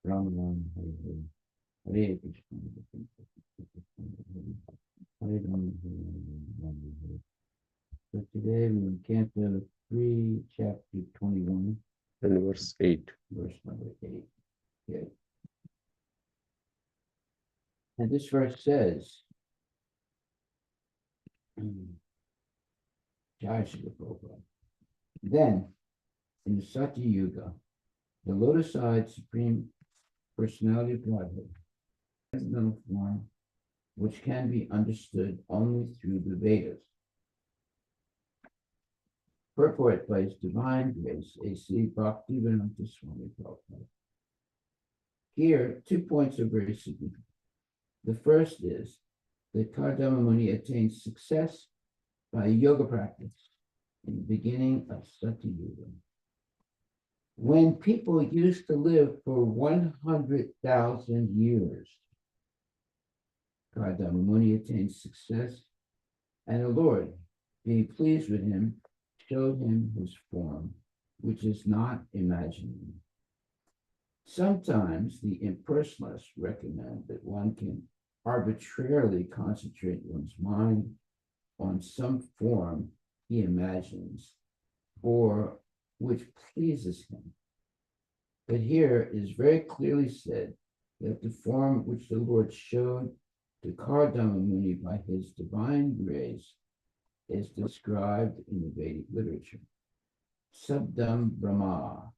Ram Ram, Hare Hare, Hare Krishna, Hare Ram, Hare Ram, Hare Hare. So today we in Canto 3, chapter 21, and verse 8. verse number 8. Okay. And this verse says, Jai Shri Prabhupada. Then, in the Satya Yuga, the lotus-eyed Supreme Personality of Godhead, transcendental form, which can be understood only through the Vedas, purport by His divine grace, A.C. Bhaktivedanta Swami Prabhupada. Here, 2 points are very significant. The first is that Kardama Muni attained success by yoga practice in the beginning of Satya Yuga. When people used to live for 100,000 years, Kardama Muni attained success, and the Lord, being pleased with him, showed him his form, which is not imaginary. Sometimes the impersonalists recommend that one can arbitrarily concentrate one's mind on some form he imagines or which pleases him. But here it is very clearly said that the form which the Lord showed to Kardama Muni by his divine grace is described in the Vedic literature. Sabdam Brahma.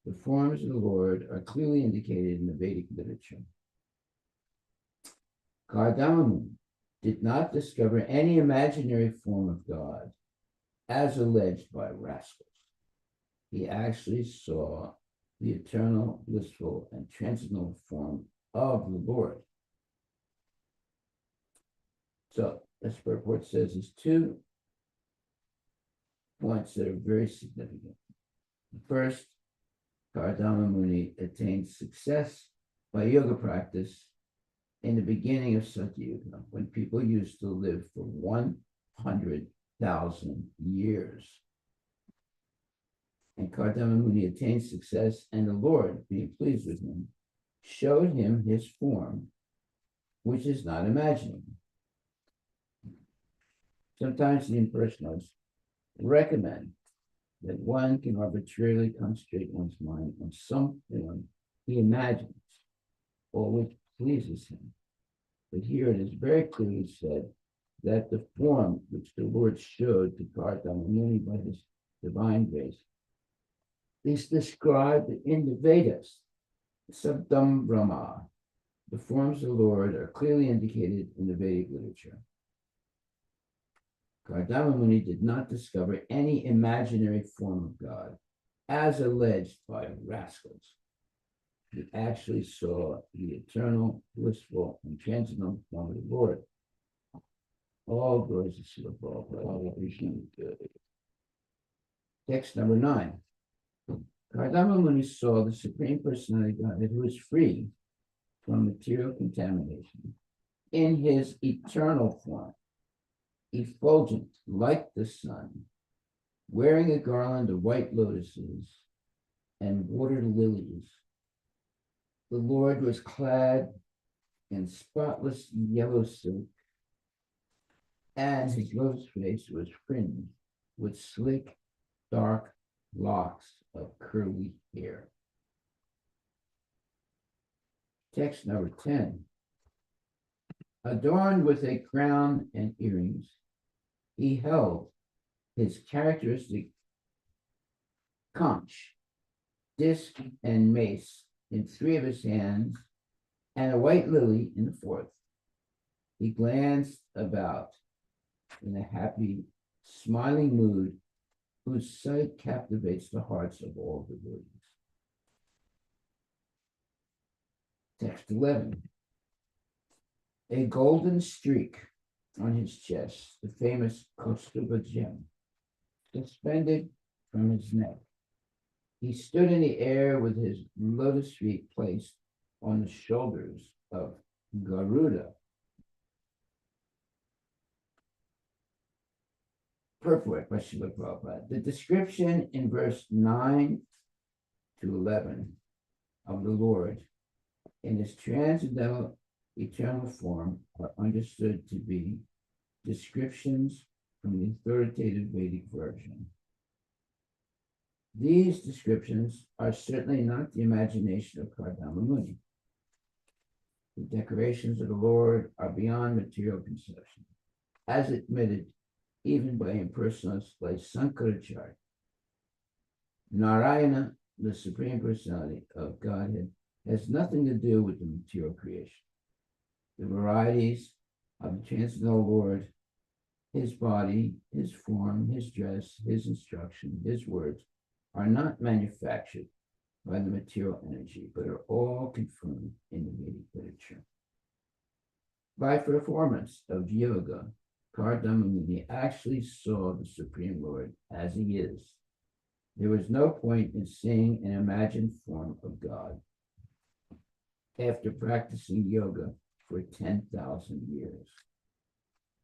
The forms of the Lord are clearly indicated in the Vedic literature. Kardama Muni did not discover any imaginary form of God, as alleged by rascals. He actually saw the eternal, blissful, and transcendental form of the Lord. So, as the report says, there's 2 points that are very significant. The first, Kardama Muni attained success by yoga practice in the beginning of Satya Yuga, when people used to live for 100,000 years. And Kardama Muni attained success, and the Lord, being pleased with him, showed him his form, which is not imaginable. Sometimes the impersonalists recommend that one can arbitrarily concentrate one's mind on some form he imagines or which pleases him. But here it is very clearly said that the form which the Lord showed to Kardama Muni by his divine grace is described in the Vedas, Sabdam Brahma. The forms of the Lord are clearly indicated in the Vedic literature. Kardama Muni did not discover any imaginary form of God, as alleged by rascals. He actually saw the eternal, blissful, and transcendental form of the Lord. All glories to Srila Prabhupada. Text number 9. Kardama Muni saw the Supreme Personality of Godhead, who is free from material contamination, in his eternal form, effulgent like the sun, wearing a garland of white lotuses and water lilies. The Lord was clad in spotless yellow silk, and his lotus face was fringed with slick, dark locks of curly hair. Text number 10. Adorned with a crown and earrings, he held his characteristic conch, disc, and mace in 3 of his hands, and a white lily in the 4th. He glanced about in a happy, smiling mood, whose sight captivates the hearts of all devotees. Text 11. A golden streak on his chest, the famous Kaustuba gem, suspended from his neck. He stood in the air with his lotus feet placed on the shoulders of Garuda. Purport by Srila Prabhupada. The description in verse 9 to 11 of the Lord in its transcendental eternal form are understood to be descriptions from the authoritative Vedic version. These descriptions are certainly not the imagination of Kardama Muni. The decorations of the Lord are beyond material conception, as admitted even by impersonalists like Sankaracharya. Narayana, the Supreme Personality of Godhead, has nothing to do with the material creation. The varieties of the transcendental Lord, his body, his form, his dress, his instruction, his words, are not manufactured by the material energy, but are all confirmed in the Vedic literature. By performance of yoga, Kardama Muni actually saw the Supreme Lord as he is. There was no point in seeing an imagined form of God. After practicing yoga for 10,000 years,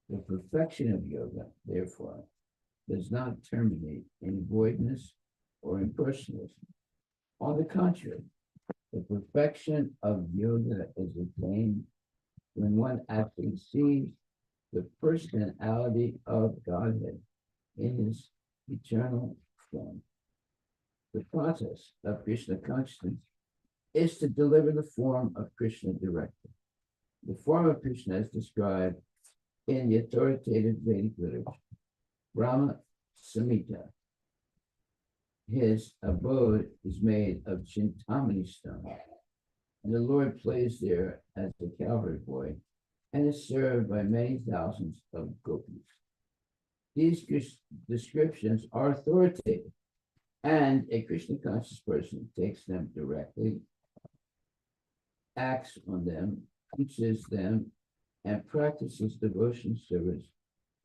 the perfection of yoga, therefore, does not terminate in voidness or impersonalism. On the contrary, the perfection of yoga is attained when one actually sees the personality of Godhead in his eternal form. The process of Krishna consciousness is to deliver the form of Krishna directly. The form of Krishna is described in the authoritative Vedic literature, Brahma Samhita. His abode is made of Chintamani stone, and the Lord plays there as the cavalry boy and is served by many thousands of gopis. These descriptions are authoritative, and a Krishna conscious person takes them directly, acts on them, teaches them, and practices devotion service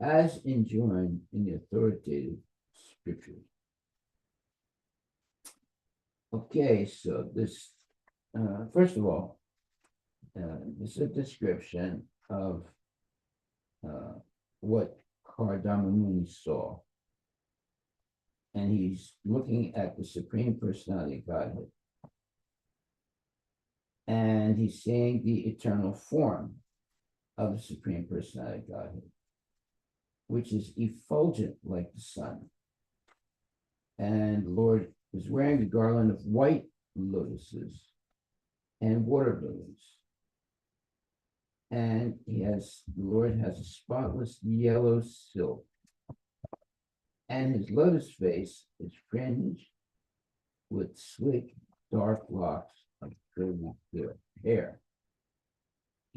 as enjoined in the authoritative scriptures. Okay, so this, first of all, this is a description of what Kardama Muni saw. And he's looking at the Supreme Personality of Godhead. And he's seeing the eternal form of the Supreme Personality of Godhead, which is effulgent like the sun. And the Lord is wearing a garland of white lotuses and water lilies. And the Lord has a spotless yellow silk. And his lotus face is fringed with slick, dark locks of curly hair.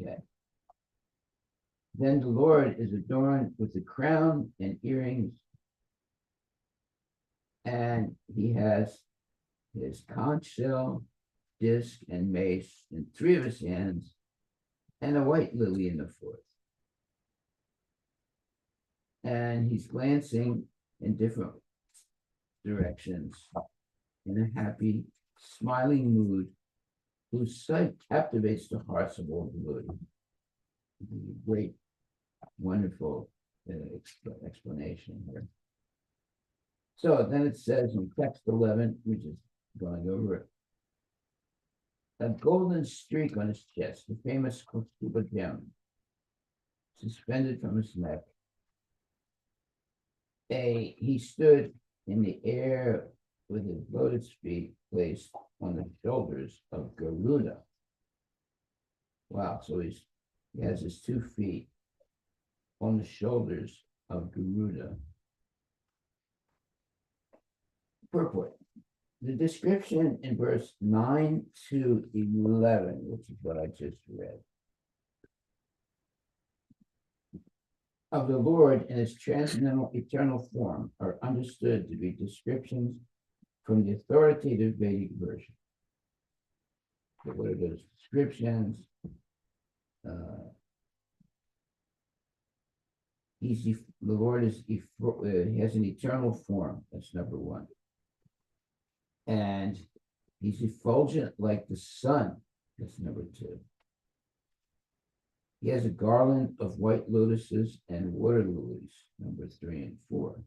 Okay. Then the Lord is adorned with a crown and earrings, and he has his conch shell, disc, and mace in 3 of his hands, and a white lily in the 4th. And he's glancing in different directions in a happy, smiling mood whose sight captivates the hearts of all devotees. Great, wonderful explanation here. So then it says in text 11, we're just going over it. A golden streak on his chest, the famous Kaustuba gem, suspended from his neck. He stood in the air with his lotus feet placed on the shoulders of Garuda. Wow, so he has his 2 feet on the shoulders of Garuda. Purport. The description in verse 9 to 11, which is what I just read, of the Lord in his transcendental eternal form are understood to be descriptions from the authoritative Vedic version. So what are those descriptions? The Lord is he has an eternal form. That's number 1. And he's effulgent like the sun. That's number 2. He has a garland of white lotuses and water lilies, number 3 and 4.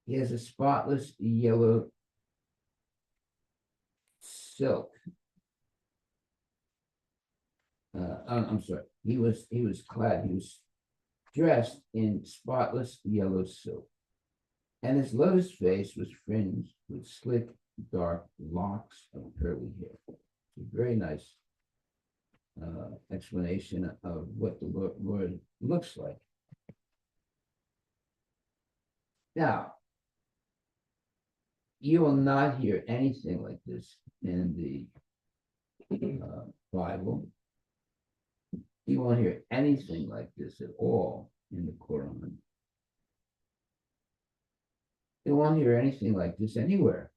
He has a spotless yellow silk. I'm sorry. He was clad. He was dressed in spotless yellow silk, and his lotus face was fringed with slick, dark locks of curly hair. It's a very nice explanation of what the Lord looks like. Now, you will not hear anything like this in the Bible. You won't hear anything like this at all in the Quran. You won't hear anything like this anywhere.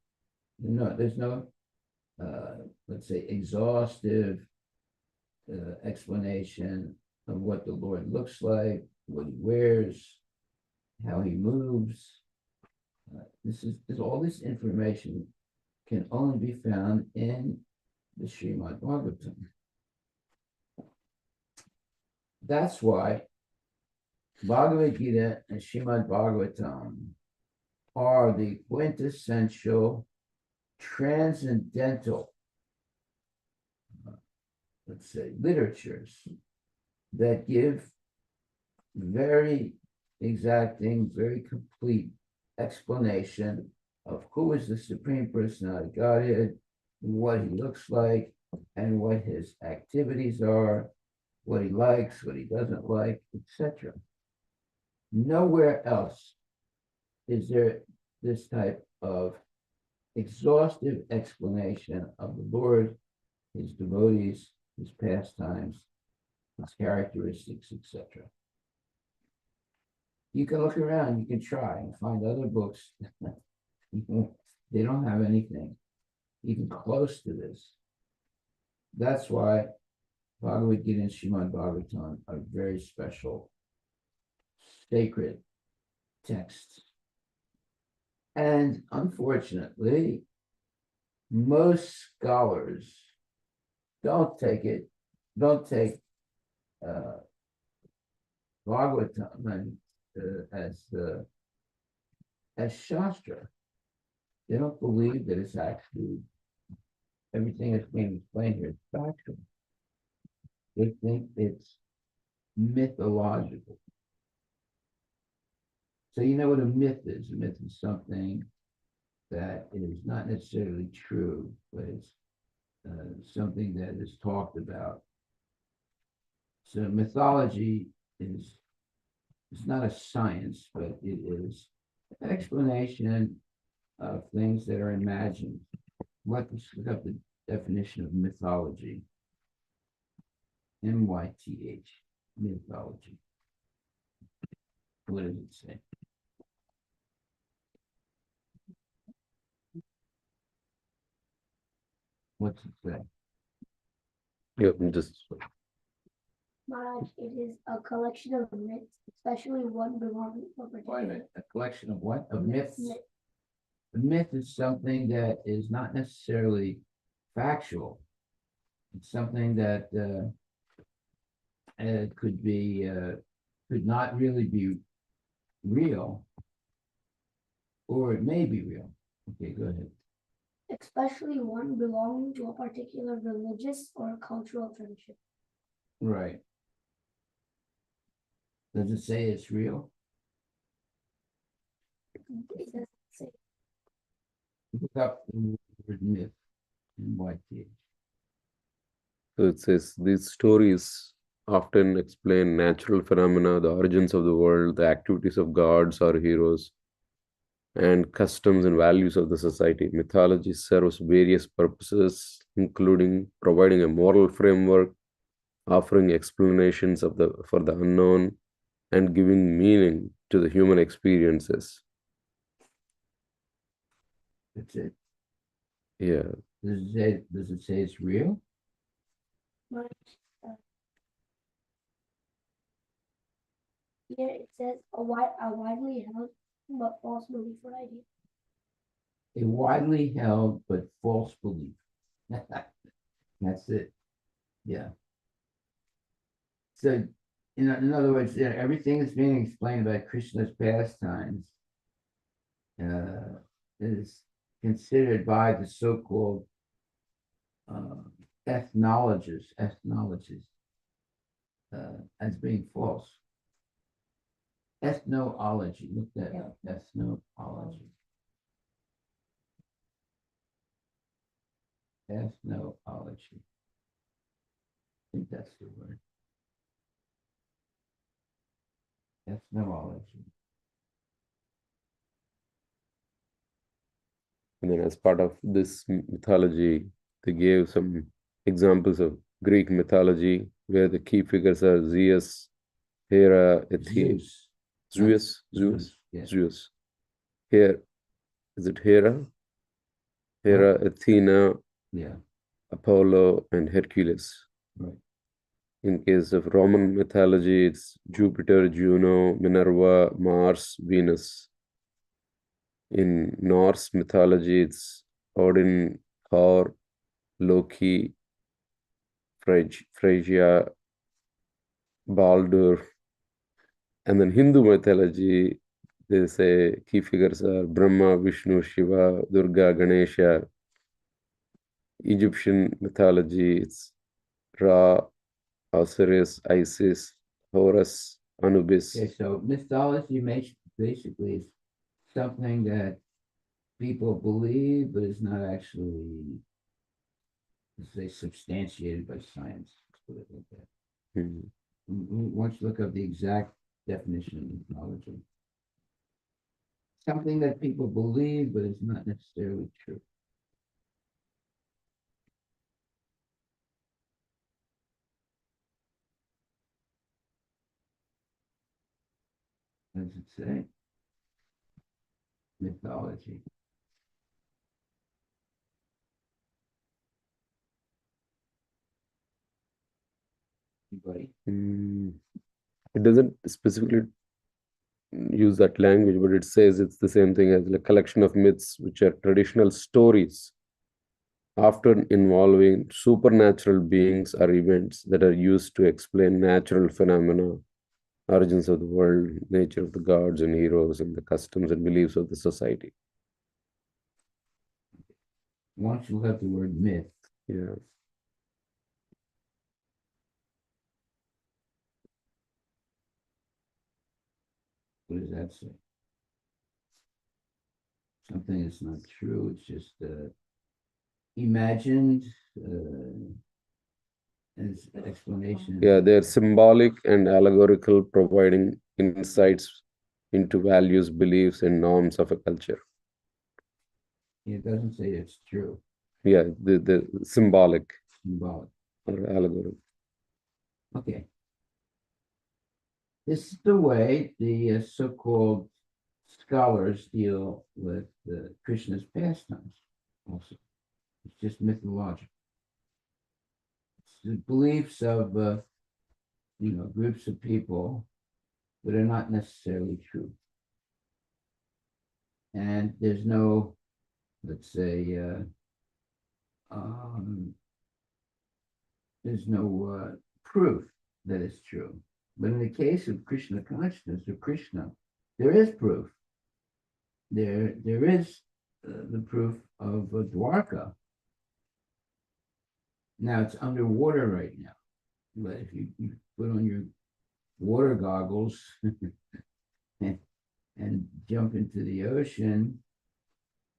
No, there's no, let's say, exhaustive explanation of what the Lord looks like, what he wears, how he moves. This all this information can only be found in the Srimad Bhagavatam. That's why Bhagavad Gita and Srimad Bhagavatam are the quintessential transcendental, let's say, literatures that give very exacting, very complete explanation of who is the Supreme Personality of Godhead, what he looks like, and what his activities are, what he likes, what he doesn't like, etc. Nowhere else is there this type of exhaustive explanation of the Lord, his devotees, his pastimes, his characteristics, etc. You can look around, you can try and find other books. They don't have anything even close to this. That's why Bhagavad Gita and Srimad Bhagavatam are very special, sacred texts. And unfortunately, most scholars don't take Bhagavatam as Shastra. They don't believe that it's actually everything that's being explained here is factual. They think it's mythological. So you know what a myth is? A myth is something that is not necessarily true, but it's something that is talked about. So mythology is it's not a science, but it is an explanation of things that are imagined. Let's look up the definition of mythology. MYTH, mythology. What does it say? What's it say? Yeah, just Maharaj, it is a collection of myths, especially one belonging to a Wait a particular minute, a collection of what? Of myths? myth. A myth is something that is not necessarily factual. It's something that could not really be real, or it may be real. Okay, go ahead. Especially one belonging to a particular religious or cultural tradition. Right. Does it say it's real? It doesn't say. Look up the word myth in YTH. so it says these stories often explain natural phenomena, the origins of the world, the activities of gods or heroes, and customs and values of the society. Mythology serves various purposes, including providing a moral framework, offering explanations for the unknown, and giving meaning to the human experiences. That's it. Yeah. Does it say it's real? But here it says a widely held but false belief or idea. A widely held but false belief. That's it. Yeah. So, in other words, everything that's being explained about Krishna's pastimes is considered by the so-called ethnologists as being false. Ethnology, look that up, ethnology. Ethnology. I think that's the word. Ethnology. And then, as part of this mythology, they gave some examples of Greek mythology where the key figures are Zeus, Hera, Athena. Zeus. Yeah. Zeus. Here, is it Hera? Hera, Athena, Yeah, Apollo, and Hercules. right. In case of Roman mythology, it's Jupiter, Juno, Minerva, Mars, Venus. In Norse mythology, it's Odin, Thor, Loki, Phrygia, Baldur. And then Hindu mythology, they say key figures are Brahma, Vishnu, Shiva, Durga, Ganesha. Egyptian mythology, it's Ra, Osiris, Isis, Horus, Anubis. Okay, so mythology basically is something that people believe, but is not actually, let's say, substantiated by science. Let's put it like that. Hmm. Once you look up the exact definition of mythology, something that people believe, but is not necessarily true. What does it say? Mythology. Anybody? It doesn't specifically use that language, but it says it's the same thing as a collection of myths, which are traditional stories, often involving supernatural beings or events that are used to explain natural phenomena, origins of the world, nature of the gods and heroes, and the customs and beliefs of the society. Once you look up the word myth, Yeah. what does that say? Something that's not true. It's just imagined as explanation. Yeah, they're symbolic and allegorical, providing insights into values, beliefs, and norms of a culture. It doesn't say it's true. Yeah, the symbolic Symbolic. or allegorical. Okay. This is the way the so-called scholars deal with Krishna's pastimes. Also, it's just mythological. It's the beliefs of groups of people that are not necessarily true, and there's no, let's say, there's no proof that it's true. But in the case of Krishna consciousness or Krishna, there is proof. There is the proof of Dwarka. Now it's underwater right now, but if you put on your water goggles and jump into the ocean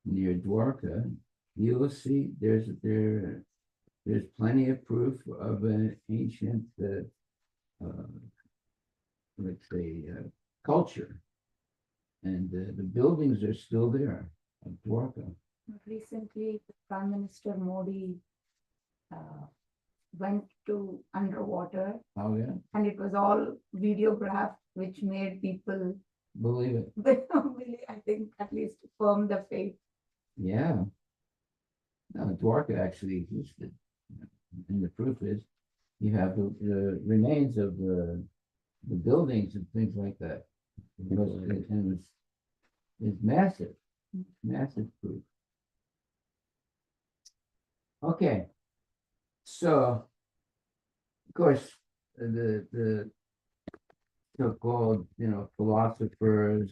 near Dwarka, you'll see there's plenty of proof of an ancient, let's say, culture, and the buildings are still there of Dwarka. Recently, Prime Minister Modi went to underwater, Oh yeah, and it was all videographed, which made people believe it. believe, I think, at least firm the faith. Yeah. No, Dwarka actually existed, and the proof is you have the remains of the buildings and things like that. Because it's massive proof. Okay, so of course the so-called philosophers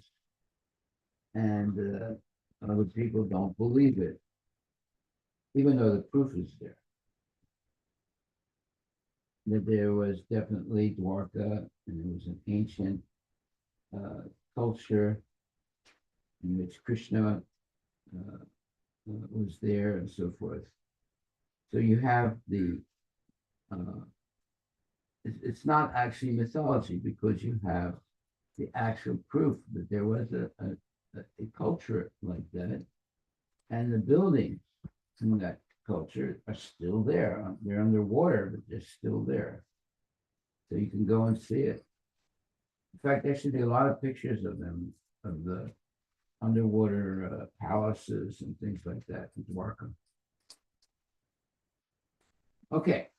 and other people don't believe it, even though the proof is there. that there was definitely Dwarka, and it was an ancient culture in which Krishna was there and so forth. So you have the, it's not actually mythology because you have the actual proof that there was a culture like that. And the buildings in that culture are still there. They're underwater, but they're still there. So you can go and see it. In fact, there should be a lot of pictures of them, of the underwater palaces and things like that in Dwarka. Okay,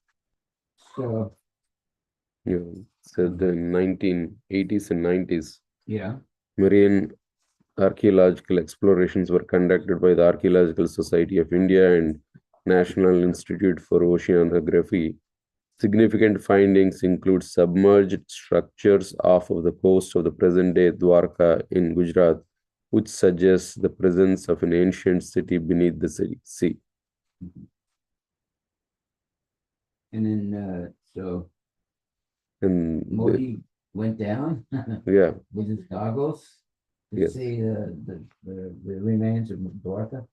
so So the 1980s and 90s, yeah, marine archaeological explorations were conducted by the Archaeological Society of India and National Institute for Oceanography. Significant findings include submerged structures off of the coast of the present-day Dwarka in Gujarat, which suggests the presence of an ancient city beneath the sea. and then so And Modi went down yeah, with his goggles to yes. see the remains of Dwarka.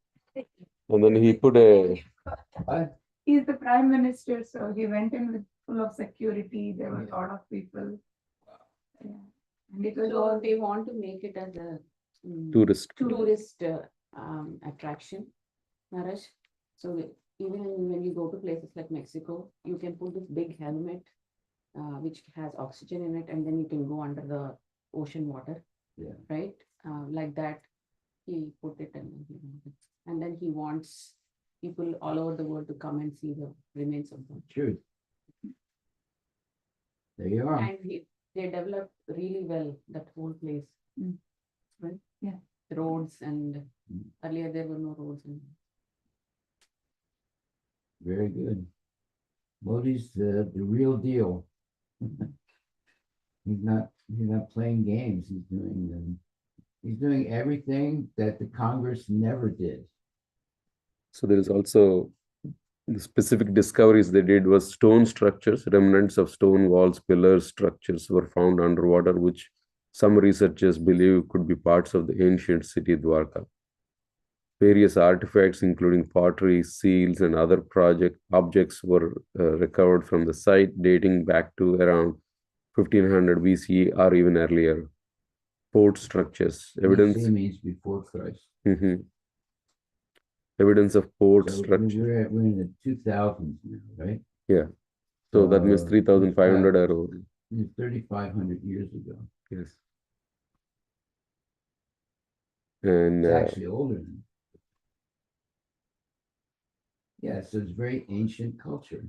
And then he put a What? He's the prime minister, so he went in with full of security. There were a lot of people. Yeah. And it was So all they want to make it as a tourist. tourist attraction, Maharaj. So even when you go to places like Mexico, you can put this big helmet, which has oxygen in it, and then you can go under the ocean water. Yeah. Right? Like that, he put it and then he wants people all over the world to come and see the remains of them. Truth. There you are. And they developed really well that whole place. Right? Yeah. Roads and earlier there were no roads. Very good. Modi's the real deal. He's not playing games. He's doing everything that the Congress never did. So there is also the specific discoveries they did was stone structures, remnants of stone walls, pillars, structures were found underwater, which some researchers believe could be parts of the ancient city Dwarka. Various artifacts, including pottery, seals, and other objects were recovered from the site, dating back to around 1500 BCE or even earlier. Port structures, evidence. BC means before Christ. Evidence of port So structure. we're in the 2000s now, right? Yeah. So that means 3,500 or over. 3,500 years ago. Yes. And It's actually older than that. Yeah, so it's very ancient culture.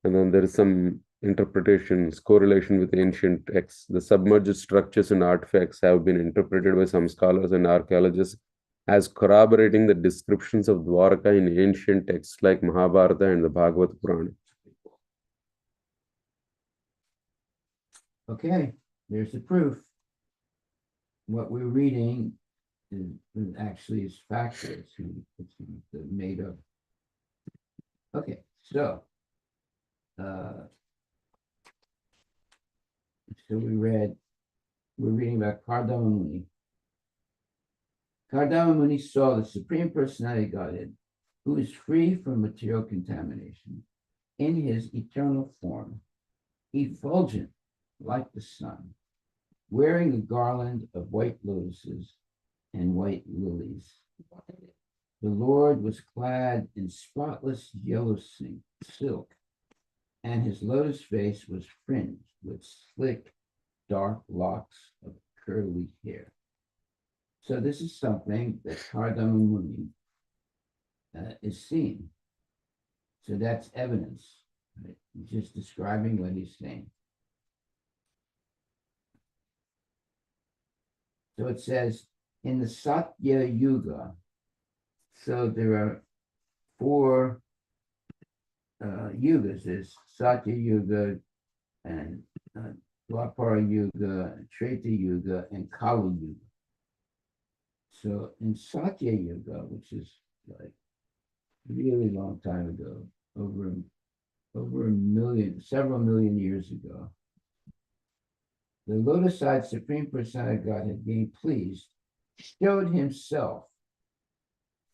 and then there is some interpretations, correlation with ancient texts. The submerged structures and artifacts have been interpreted by some scholars and archaeologists as corroborating the descriptions of Dwarka in ancient texts like Mahabharata and the Bhagavad Purana. Okay, there's the proof. What we're reading is actually is factual. It's made up. Okay, so we're reading about Kardama Muni. Kardama Muni saw the Supreme Personality of Godhead, who is free from material contamination, in his eternal form, effulgent like the sun, wearing a garland of white lotuses and white lilies. The Lord was clad in spotless yellow silk, and his lotus face was fringed with slick, dark locks of curly hair. So this is something that Kardama Muni is seeing. So that's evidence. Right? He's just describing what he's saying. So it says, in the Satya Yuga, so there are 4 yugas. There's Satya Yuga and Dwapara Yuga, Treta Yuga, and Kali Yuga. So in Satya Yuga, which is like really long time ago, over over several million years ago, the lotus-eyed Supreme Personality of Godhead, being pleased, showed himself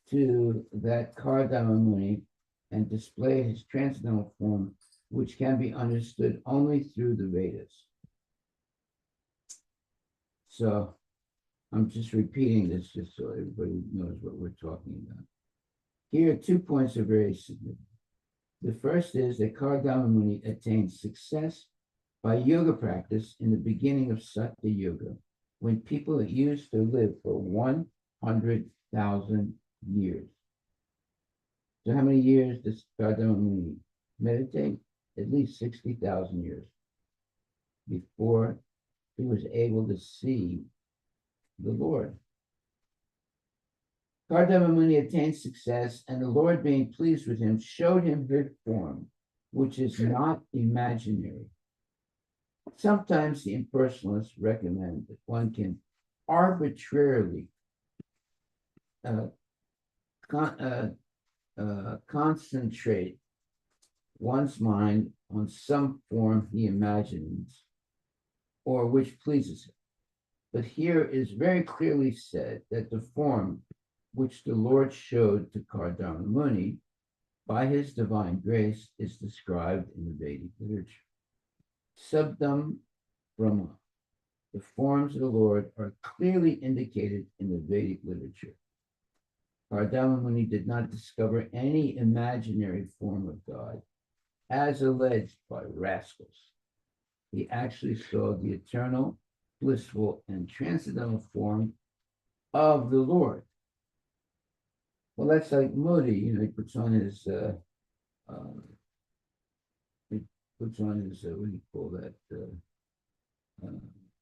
to that Kardama Muni and displayed his transcendental form, which can be understood only through the Vedas. So I'm just repeating this just so everybody knows what we're talking about. Here, 2 points are very significant. The first is that Kardama Muni attained success by yoga practice in the beginning of Satya Yuga, when people used to live for 100,000 years. So how many years does Kardama Muni meditate? At least 60,000 years before he was able to see the Lord. Kardama Muni attained success, and the Lord, being pleased with him, showed him his form, which is not imaginary. Sometimes the impersonalists recommend that one can arbitrarily concentrate one's mind on some form he imagines or which pleases him. But here is very clearly said that the form which the Lord showed to Kardama Muni by his divine grace is described in the Vedic literature. Subdam Brahma. The forms of the Lord are clearly indicated in the Vedic literature. Kardama Muni did not discover any imaginary form of God, as alleged by rascals. He actually saw the eternal, blissful, and transcendental form of the Lord. Well, that's like Modi, he puts on his, what do you call that,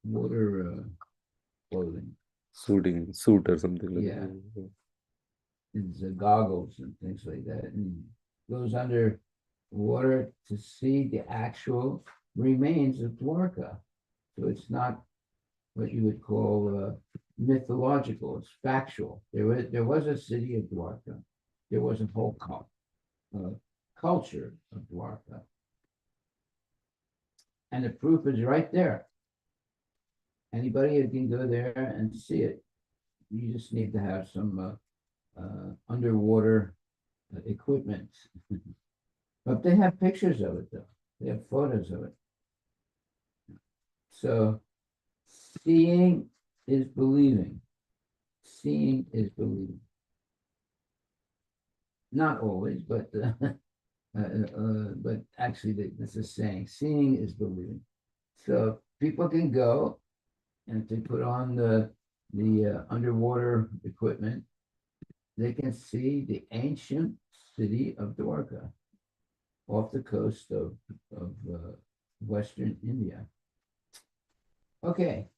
water clothing. Suit or something like Yeah. that. His goggles and things like that, and goes under water to see the actual remains of Dwarka. So it's not what you would call mythological, it's factual. There was a city of Dwarka. There was a whole culture of Dwarka. And the proof is right there. Anybody can go there and see it. You just need to have some underwater equipment. But they have pictures of it, though. They have photos of it. So seeing is believing. Seeing is believing. Not always, but actually this is saying seeing is believing. So people can go and if they put on the underwater equipment, they can see the ancient city of Dwarka off the coast of Western India. Okay,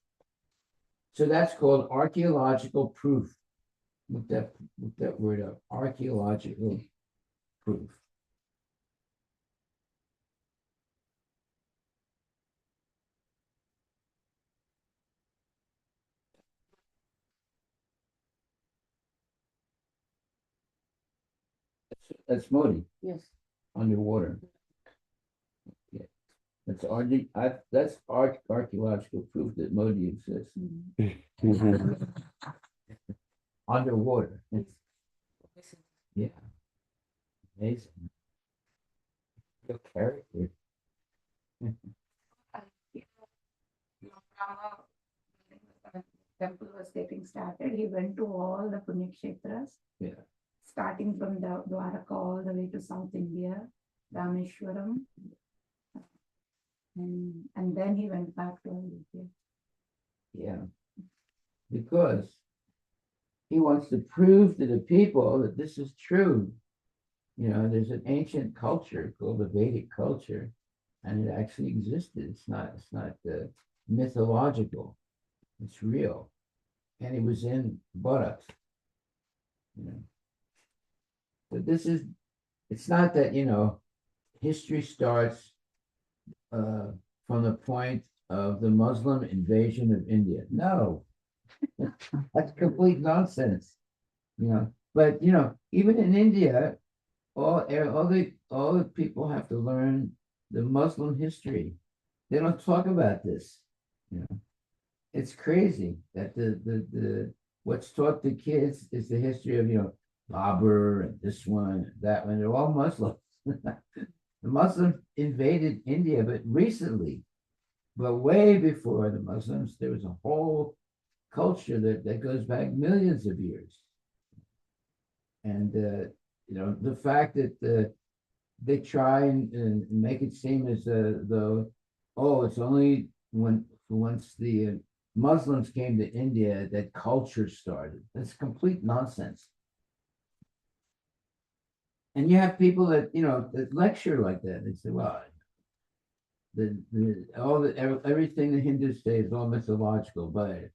so that's called archaeological proof. Look that word up, archaeological proof. That's Modi Yes. underwater. Yeah, that's archaeological proof that Modi exists underwater. Yeah, amazing. Your character. When the temple was getting started, he went to all the Punya Kshetras, Yeah. starting from the Dwaraka all the way to South India, Rameshwaram. And then he went back to India. Yeah, because he wants to prove to the people that this is true. There's an ancient culture called the Vedic culture, and it actually existed. It's not mythological. It's real, and it was in buttocks. But it's not that history starts from the point of the Muslim invasion of India. No, that's complete nonsense. But even in India, all the people have to learn the Muslim history. They don't talk about this. You know, it's crazy that the what's taught to kids is the history of Babur and this one, that one. They're all Muslims. The Muslims invaded India, but recently, but way before the Muslims, there was a whole culture that goes back millions of years. And the fact that they try and make it seem as though, oh, it's only once the Muslims came to India that culture started. That's complete nonsense. And you have people that lecture like that. They say, well, everything the Hindus say is all mythological, but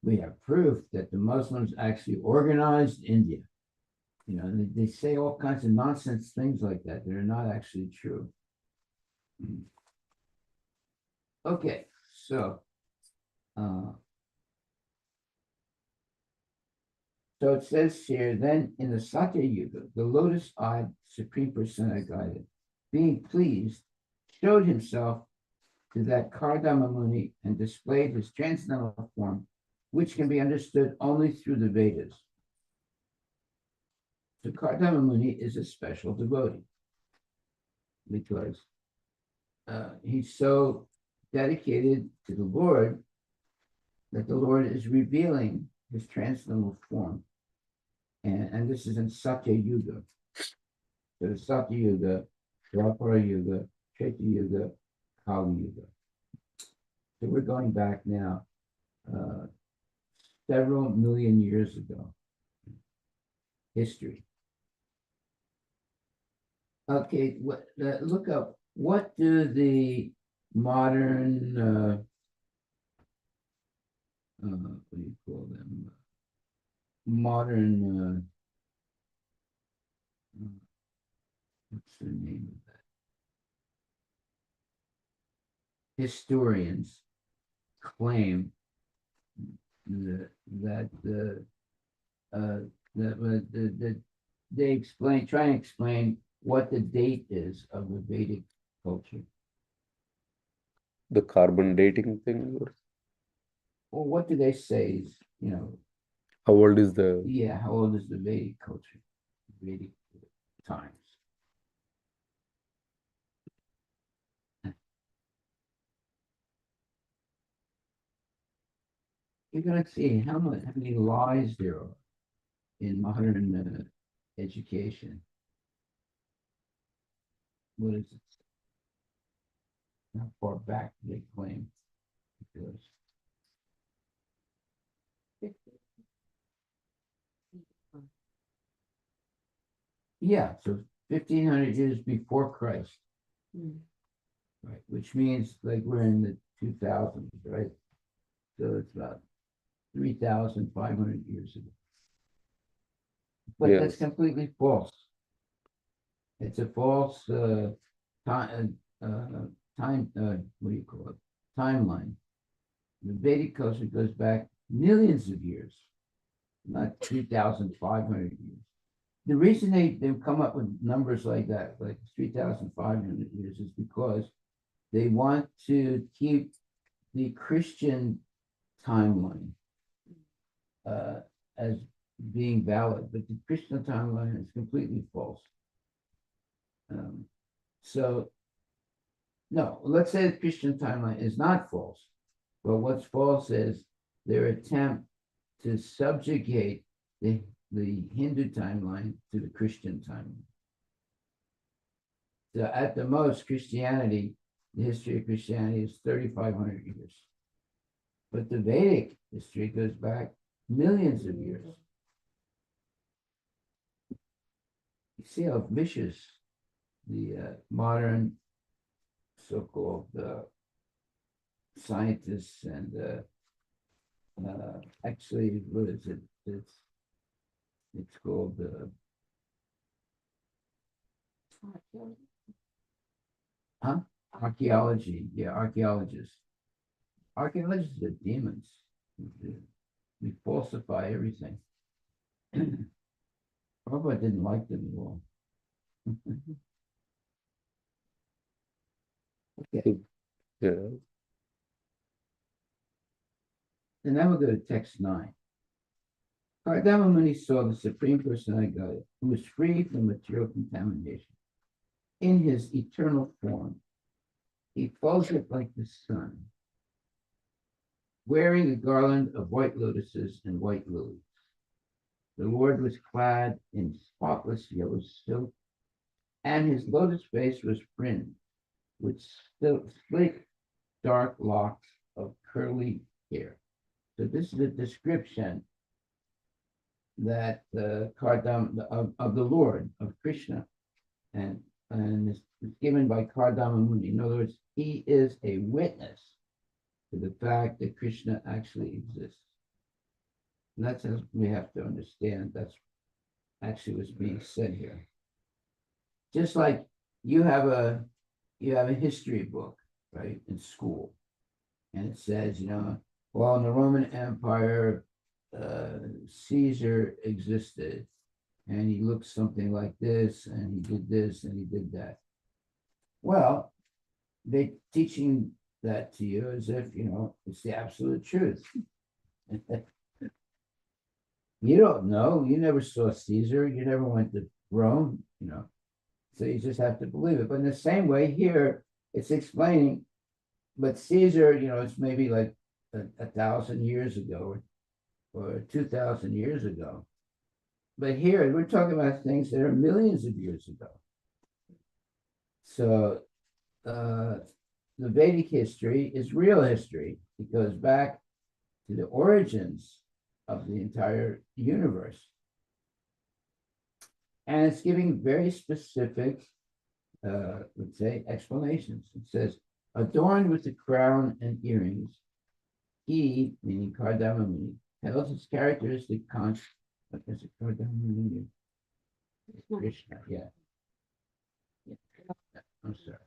we have proof that the Muslims actually organized India. They say all kinds of nonsense things like that that are not actually true. Okay, so it says here, then in the Satya Yuga, the lotus-eyed Supreme Personified, being pleased, showed himself to that Kardama Muni and displayed his transcendental form, which can be understood only through the Vedas. So Kardama Muni is a special devotee because he's so dedicated to the Lord that the Lord is revealing his transcendental form. And this is in Satya Yuga. So the Satya Yuga, Dwapara Yuga, Treta Yuga, Kali Yuga. So we're going back now several million years ago. History. Okay, look up, what do the modern, what do you call them? Modern, what's the name of that? Historians claim that they try and explain what the date is of the Vedic culture. The carbon dating thing. Well, what do they say is, How old is the? yeah, how old is the Vedic culture? Vedic times. You're gonna see how many lies there are in modern education. What is it? How far back do they claim it goes? Yeah, so 1,500 years before Christ, Mm. right? Which means like we're in the 2000s, right? So it's about 3,500 years ago. But that's Yes. completely false. It's a false time. What do you call it? Timeline. The Vedic culture goes back millions of years, not 3,500 years. The reason they come up with numbers like that, like 3,500 years, is because they want to keep the Christian timeline as being valid, but the Christian timeline is completely false. So, no, let's say the Christian timeline is not false, but what's false is their attempt to subjugate the Hindu timeline to the Christian timeline. So at the most, Christianity, the history of Christianity is 3,500 years. But the Vedic history goes back millions of years. You see how vicious the modern so-called scientists and actually, what is it? It's called archaeology. Yeah, archaeologists. Archaeologists are demons. We falsify everything. Prabhupada didn't like them at all. Okay, Yeah. and then we'll go to text 9. Kardama Muni saw the Supreme Personality of God, who was free from material contamination. In his eternal form, he floated like the sun, wearing a garland of white lotuses and white lilies. The Lord was clad in spotless yellow silk, and his lotus face was fringed with slick, dark locks of curly hair. So this is a description that of the Lord, of Krishna, and it's given by Kardama Muni. In other words, he is a witness to the fact that Krishna actually exists. And that's what we have to understand. That's actually what's being said here. Just like you have a history book, right, in school, and it says, well, in the Roman Empire, Caesar existed, and he looked something like this, and he did this, and he did that. Well, they're teaching that to you as if, it's the absolute truth. You don't know. You never saw Caesar. You never went to Rome, So you just have to believe it. But in the same way here, it's explaining, but Caesar, it's maybe like 1,000 years ago or 2,000 years ago. But here we're talking about things that are millions of years ago. So the Vedic history is real history. It goes back to the origins of the entire universe. And it's giving very specific, let's say, explanations. It says, adorned with the crown and earrings, he, meaning Kardama Muni, held his characteristic conch. What is it? Kardama Muni? Krishna, yeah. I'm sorry.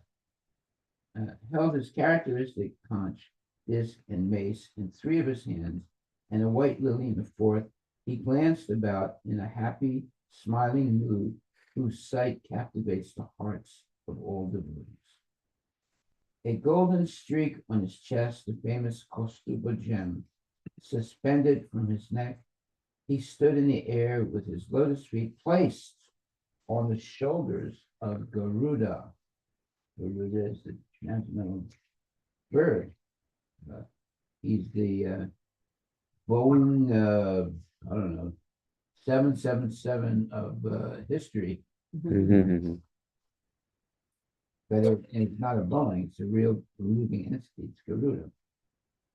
Held his characteristic conch, disc, and mace in 3 of his hands, and a white lily in the 4th. He glanced about in a happy, smiling mood, whose sight captivates the hearts of all devotees. A golden streak on his chest, the famous Kaustuba gem, suspended from his neck. He stood in the air with his lotus feet placed on the shoulders of Garuda. Garuda is the transcendental bird. He's the Boeing, I don't know, 777 of history. Mhm. But it's not a Boeing, it's a real living entity, it's Garuda.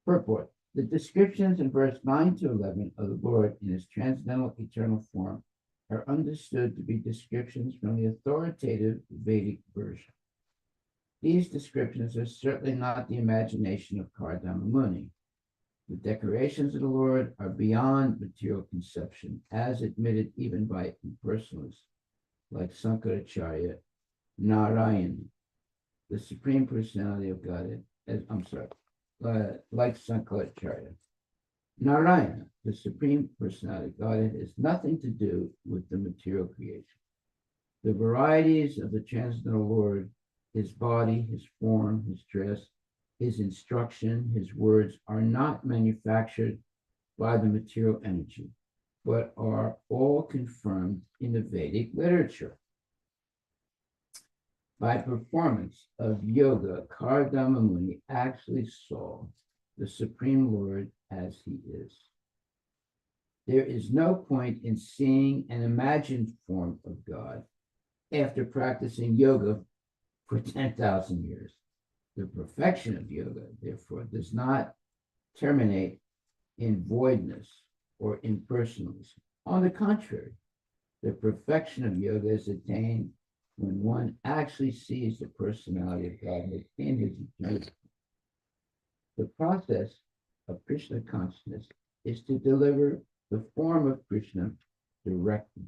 Purport. The descriptions in verse 9 to 11 of the Lord in his transcendental eternal form are understood to be descriptions from the authoritative Vedic version. These descriptions are certainly not the imagination of Kardama Muni. The decorations of the Lord are beyond material conception, as admitted even by impersonalists like Sankaracharya, Narayan, the Supreme Personality of Godhead, like Sankaracharya. Narayana, the Supreme Personality of Godhead, has nothing to do with the material creation. The varieties of the transcendental Lord, his body, his form, his dress, his instruction, his words are not manufactured by the material energy, but are all confirmed in the Vedic literature. By performance of yoga, Kardama Muni actually saw the Supreme Lord as he is. There is no point in seeing an imagined form of God after practicing yoga for 10,000 years. The perfection of yoga, therefore, does not terminate in voidness or impersonalism. On the contrary, the perfection of yoga is attained when one actually sees the personality of God in his eternity. The process of Krishna consciousness is to deliver the form of Krishna directly.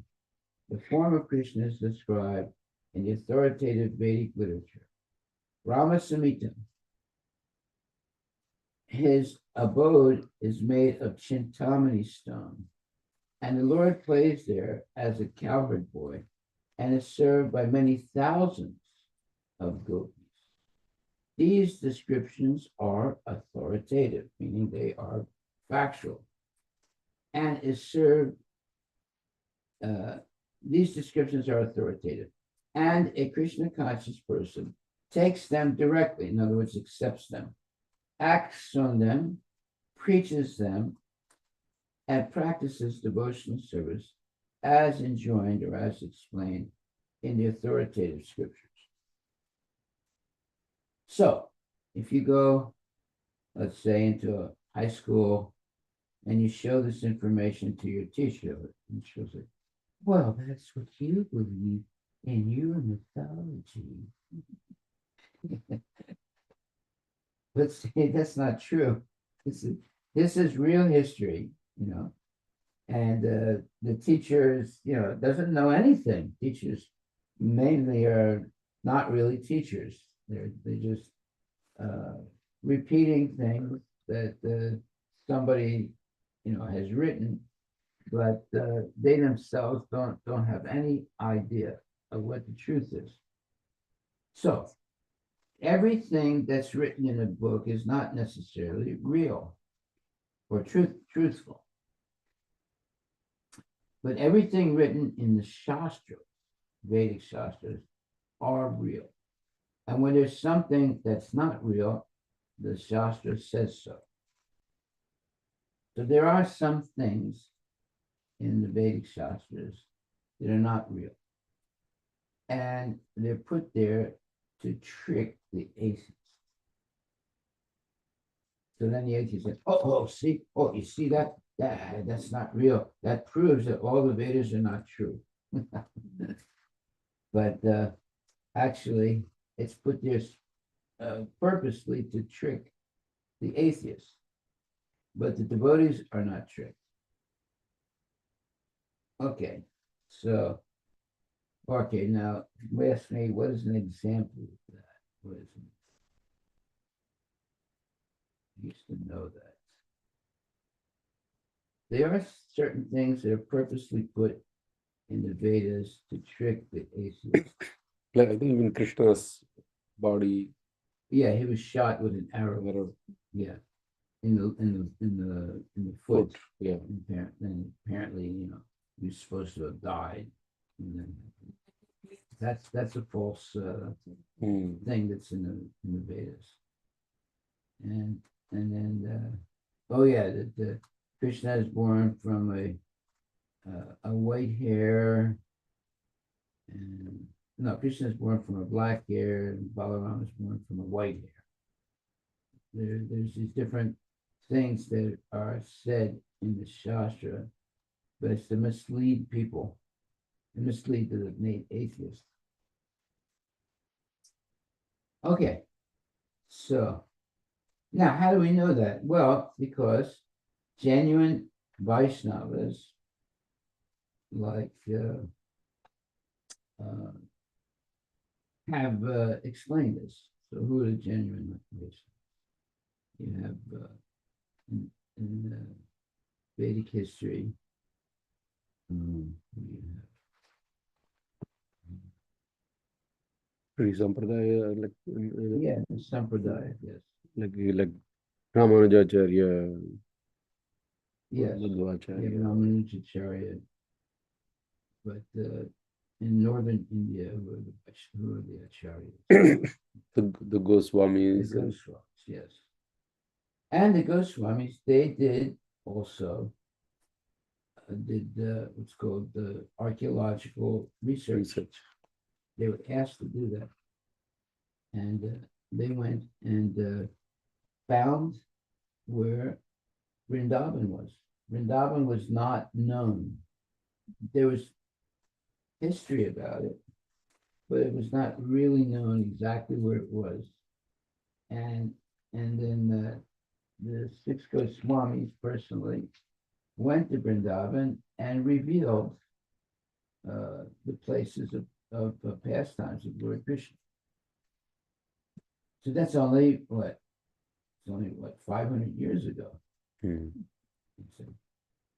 The form of Krishna is described in the authoritative Vedic literature. Rama Samhita, his abode is made of Chintamani stone, and the Lord plays there as a cowherd boy and is served by many thousands of gopis. These descriptions are authoritative, meaning they are factual, and is served. These descriptions are authoritative, and a Krishna conscious person takes them directly, in other words, accepts them, acts on them, preaches them, and practices devotional service as enjoined or as explained in the authoritative scriptures. So, if you go, let's say, into a high school and you show this information to your teacher, and she'll say, well, that's what you believe in your mythology. Let's say that's not true. This is real history, and the teachers, doesn't know anything. Teachers mainly are not really teachers. They're just repeating things that somebody has written, but they themselves don't have any idea of what the truth is. So everything that's written in a book is not necessarily real or truthful. But everything written in the Shastras, Vedic Shastras, are real. And when there's something that's not real, the Shastra says so. So there are some things in the Vedic Shastras that are not real. And they're put there to trick the atheists. So then the atheist says, you see that? That's not real. That proves that all the Vedas are not true. But actually, it's put there purposely to trick the atheists. But the devotees are not tricked. Okay, now you ask me, what is an example of that? What is it? I used to know that. There are certain things that are purposely put in the Vedas to trick the atheists. Like, I think even Krishna's body. Yeah, he was shot with an arrow. Yeah, in the foot. Yeah. And apparently, he was supposed to have died. And then that's a false thing that's in the Vedas. And then the Krishna is born from a white hair, and no, Krishna is born from a black hair, and Balaram is born from a white hair. There's these different things that are said in the Shastra, but it's to mislead people, to mislead the atheists. Okay, so now how do we know that? Well, because genuine Vaishnavas like have explained this. So who are the genuine Vaishnavas? You have in Vedic history, Sampradaya, like the Sampradaya, yes. Like Ramanujacharya, Yes, Madhvacharya. Ramanujacharya. But in northern India, who are the acharyas? the Goswamis. The Goswamis, yes. And the Goswamis, they did also what's called the archaeological research. They were asked to do that. And they went and found where Vrindavan was. Vrindavan was not known. There was history about it, but it was not really known exactly where it was. And then the six Goswamis personally went to Vrindavan and revealed the places of pastimes of Lord Krishna. So that's only what? It's only 500 years ago.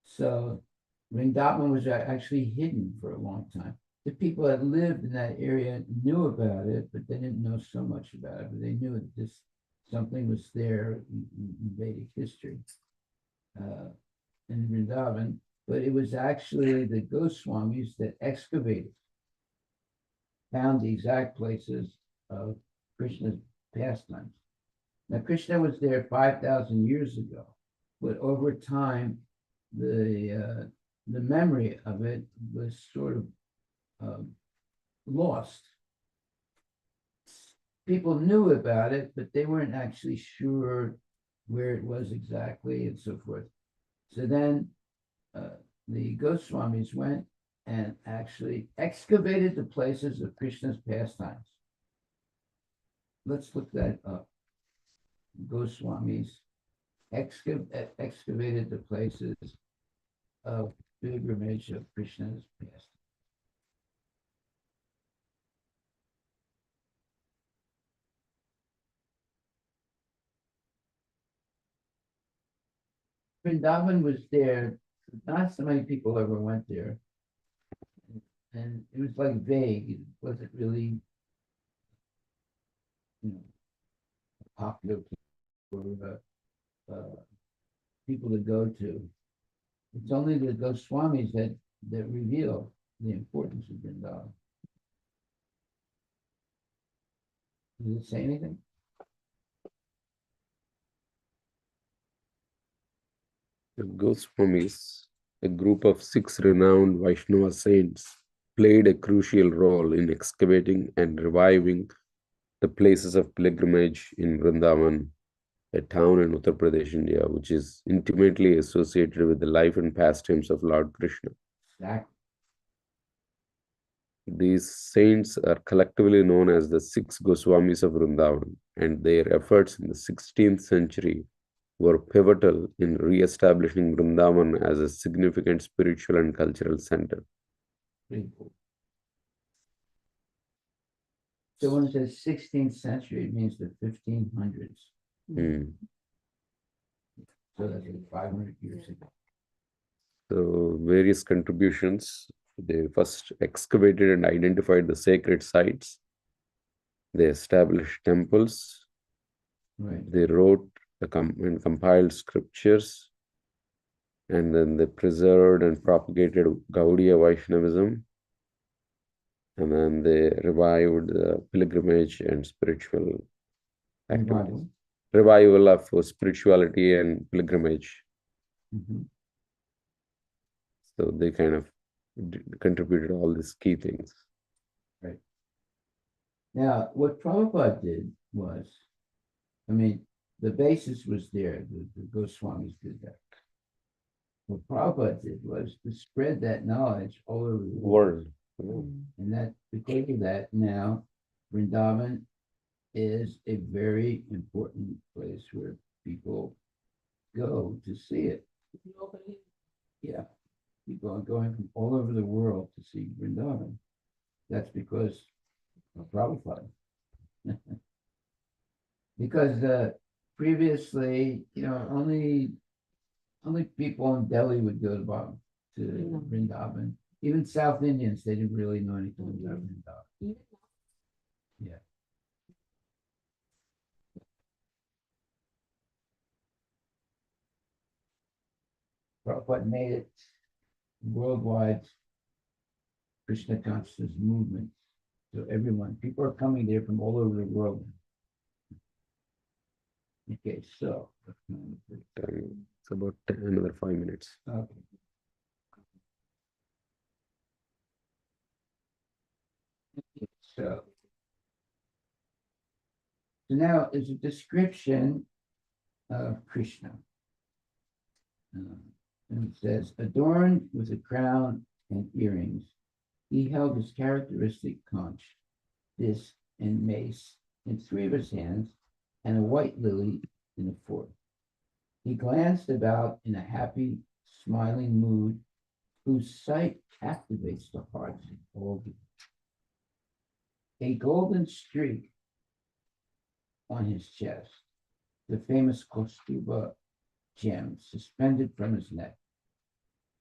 So Vrindavan was actually hidden for a long time. the people that lived in that area knew about it, but they didn't know so much about it. But they knew that this something was there in Vedic history in Vrindavan. But it was actually the Goswamis that excavated, found the exact places of Krishna's pastimes. Now, Krishna was there 5,000 years ago, but over time, the memory of it was sort of lost. People knew about it, but they weren't actually sure where it was exactly and so forth. So then the Goswamis went and actually excavated the places of Krishna's pastimes. Let's look that up. Goswamis excavated the places of pilgrimage of Krishna's pastimes. Vrindavan was there. Not so many people ever went there. And it was like vague. It wasn't really, popular for people to go to. It's only the Goswamis that reveal the importance of Vrindavan. Does it say anything? The Goswamis, a group of 6 renowned Vaishnava saints, played a crucial role in excavating and reviving the places of pilgrimage in Vrindavan, a town in Uttar Pradesh, India, which is intimately associated with the life and pastimes of Lord Krishna. Exactly. These saints are collectively known as the 6 Goswamis of Vrindavan, and their efforts in the 16th century were pivotal in re-establishing Vrindavan as a significant spiritual and cultural center. Pretty cool. So when it says 16th century, it means the 1500s. Hmm. So that's like 500 years ago. So various contributions. They first excavated and identified the sacred sites. They established temples. Right. They wrote and compiled scriptures. And then they preserved and propagated Gaudiya Vaishnavism. And then they revived the pilgrimage and spiritual activities. Revival of spirituality and pilgrimage. Mhm. So they kind of contributed all these key things. Right. Now, what Prabhupada did was, the basis was there, the Goswamis did that. What Prabhupada did was to spread that knowledge all over the world. And that because of that, now Vrindavan is a very important place where people go to see it. Yeah, people are going from all over the world to see Vrindavan. That's because of Prabhupada. Because previously, only people in Delhi would go to Vrindavan. Even South Indians, they didn't really know anything about Vrindavan. Yeah. Prabhupada made it worldwide Krishna consciousness movement. So people are coming there from all over the world. Okay, so. It's about another 5 minutes. Okay. So now is a description of Krishna. And it says, adorned with a crown and earrings, he held his characteristic conch, disc, and mace in 3 of his hands, and a white lily in the 4th. He glanced about in a happy, smiling mood, whose sight captivates the hearts of all people. A golden streak on his chest, the famous Kaustuba gem suspended from his neck.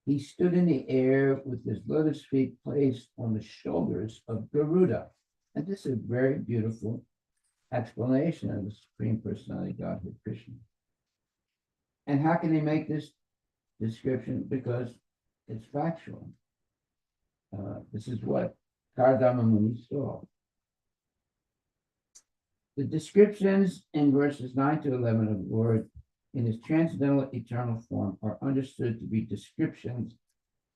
He stood in the air with his lotus feet placed on the shoulders of Garuda. And this is a very beautiful explanation of the Supreme Personality of Godhead Krishna. And how can they make this description? Because it's factual. This is what Kardama Muni saw. The descriptions in verses 9 to 11 of the Lord in his transcendental eternal form are understood to be descriptions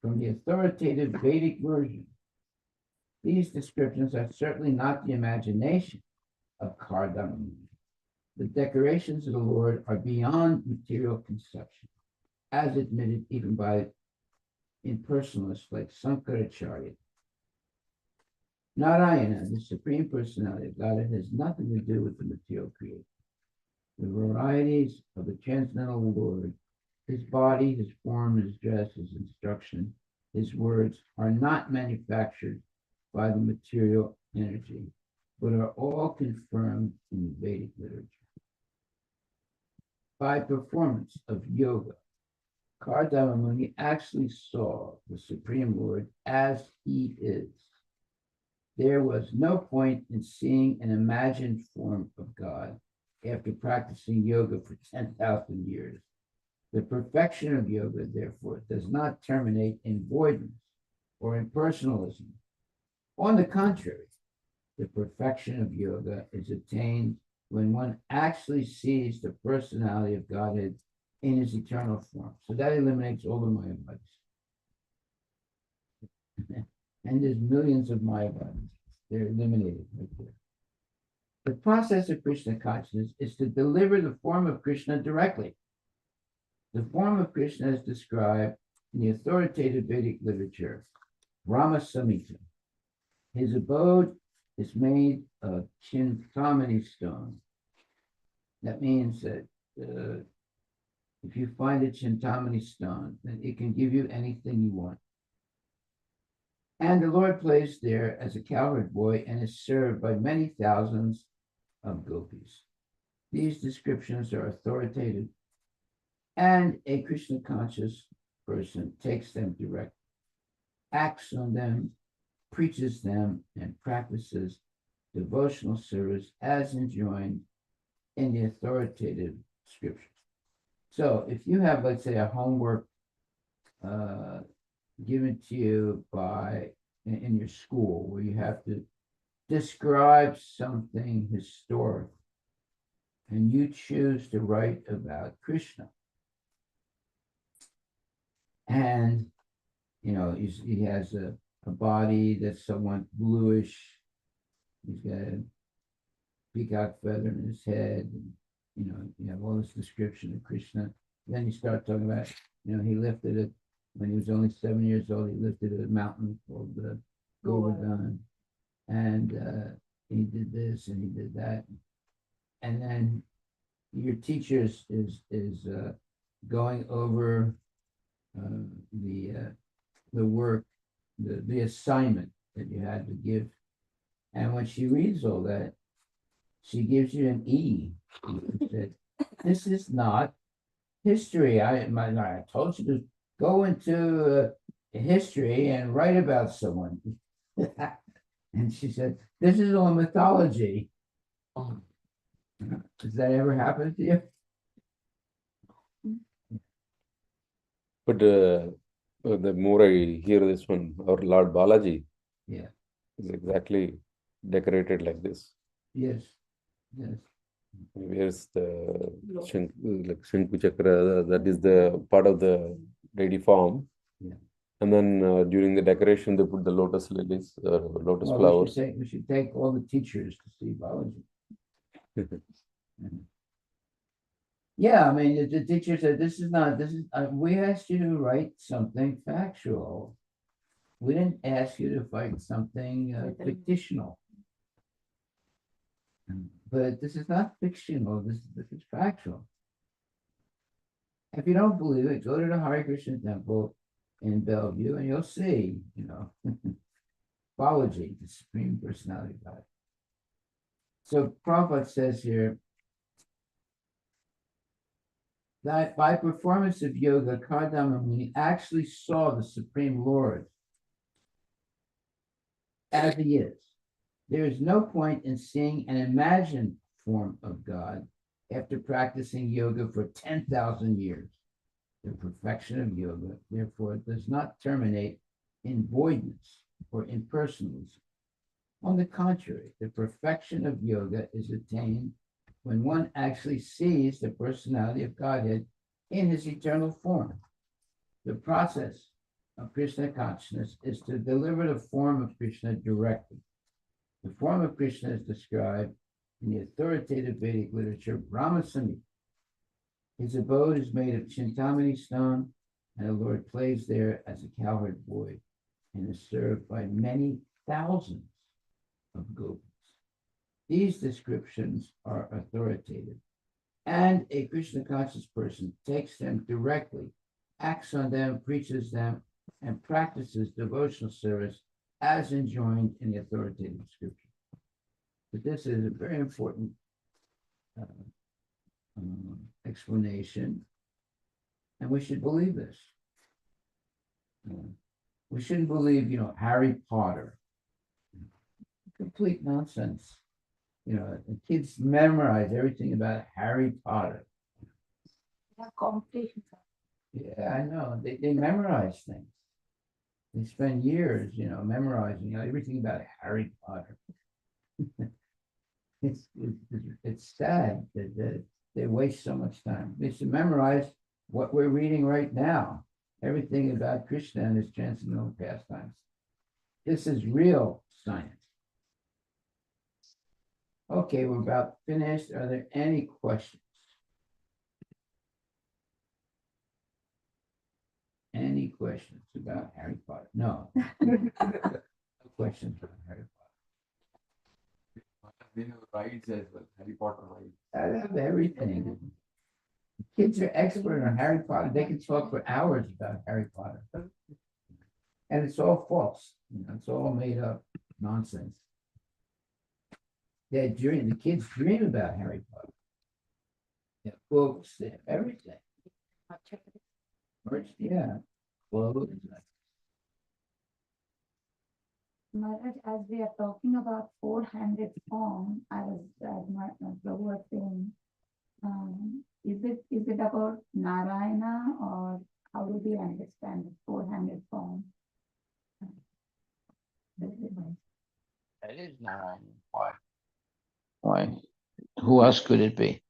from the authoritative Vedic version. These descriptions are certainly not the imagination of Kardama Muni. The decorations of the Lord are beyond material conception, as admitted even by impersonalists like Sankaracharya. Narayana, the Supreme Personality of Godhead, has nothing to do with the material creation. The varieties of the transcendental Lord, his body, his form, his dress, his instruction, his words, are not manufactured by the material energy, but are all confirmed in the Vedic literature. By performance of yoga, Kardama Muni actually saw the Supreme Lord as he is. There was no point in seeing an imagined form of God after practicing yoga for 10,000 years. The perfection of yoga, therefore, does not terminate in voidness or in personalism. On the contrary, the perfection of yoga is attained when one actually sees the personality of Godhead in his eternal form. So that eliminates all the Maya bodies. And there's millions of Maya bodies. They're eliminated right there. The process of Krishna consciousness is to deliver the form of Krishna directly. The form of Krishna is described in the authoritative Vedic literature, Brahma Samhita. His abode is made of Chintamani stone. That means that if you find a Chintamani stone, then it can give you anything you want. And the Lord plays there as a cowherd boy and is served by many thousands of gopis. These descriptions are authoritative, and a Krishna conscious person takes them direct, acts on them, preaches them, and practices devotional service as enjoined in the authoritative scriptures. So if you have, let's say, a homework given to you in your school where you have to describe something historic, and you choose to write about Krishna, and he has a body that's somewhat bluish, he's got a peacock feather in his head, and you have all this description of Krishna. Then you start talking about, he lifted it when he was only 7 years old. He lifted a mountain called the Govardhan, and he did this and he did that, and then your teacher is going over the work, the assignment that you had to give, and when she reads all that, she gives you an E. She said, "This is not history. I told you to go into history and write about someone." And she said, "This is all mythology." Does that ever happen to you? But the more I hear this one, our Lord Balaji Yeah. is exactly decorated like this. Yes. Yes. Where's the like Shanku Chakra? That is the part of the deity form. Yeah. And then during the decoration, they put the lotus lilies, lotus Well, flowers. we should take all the teachers to see biology. Yeah, I mean, the teacher said, we asked you to write something factual. We didn't ask you to write something fictional. But this is not fictional, this is factual. If you don't believe it, go to the Hare Krishna temple in Bellevue and you'll see, Balaji, the Supreme Personality of God. So Prabhupada says here, that by performance of yoga, Kardama Muni actually saw the Supreme Lord as he is. There is no point in seeing an imagined form of God after practicing yoga for 10,000 years. The perfection of yoga, therefore, does not terminate in voidness or impersonalism. On the contrary, the perfection of yoga is attained when one actually sees the personality of Godhead in his eternal form. The process of Krishna consciousness is to deliver the form of Krishna directly. The form of Krishna is described in the authoritative Vedic literature Brahma Samhita. His abode is made of Chintamani stone, and the Lord plays there as a cowherd boy and is served by many thousands of gopis. These descriptions are authoritative, and a Krishna conscious person takes them directly, acts on them, preaches them, and practices devotional service as enjoined in the authoritative scripture. But this is a very important explanation, and we should believe this. We shouldn't believe, Harry Potter. Complete nonsense. The kids memorize everything about Harry Potter. Yeah, competitions. Yeah, I know. They memorize things. They spend years, memorizing everything about Harry Potter. It's sad that they waste so much time. They should memorize what we're reading right now. Everything about Krishna and his transcendental pastimes. This is real science. Okay, we're about finished. Are there any questions? Any questions about Harry Potter? No. No questions about Harry Potter. They have rides as well, Harry Potter rides. I have everything. Kids are expert on Harry Potter. They can talk for hours about Harry Potter. And it's all false. It's all made up nonsense. The kids dream about Harry Potter. Yeah, books, everything. Merch, yeah. Clothes. Maharaj, as we are talking about four-handed form, as my Prabhu was saying, is it about Narayana, or how do we understand the four-handed form? That is Narayan. Why? Why? Who else could it be?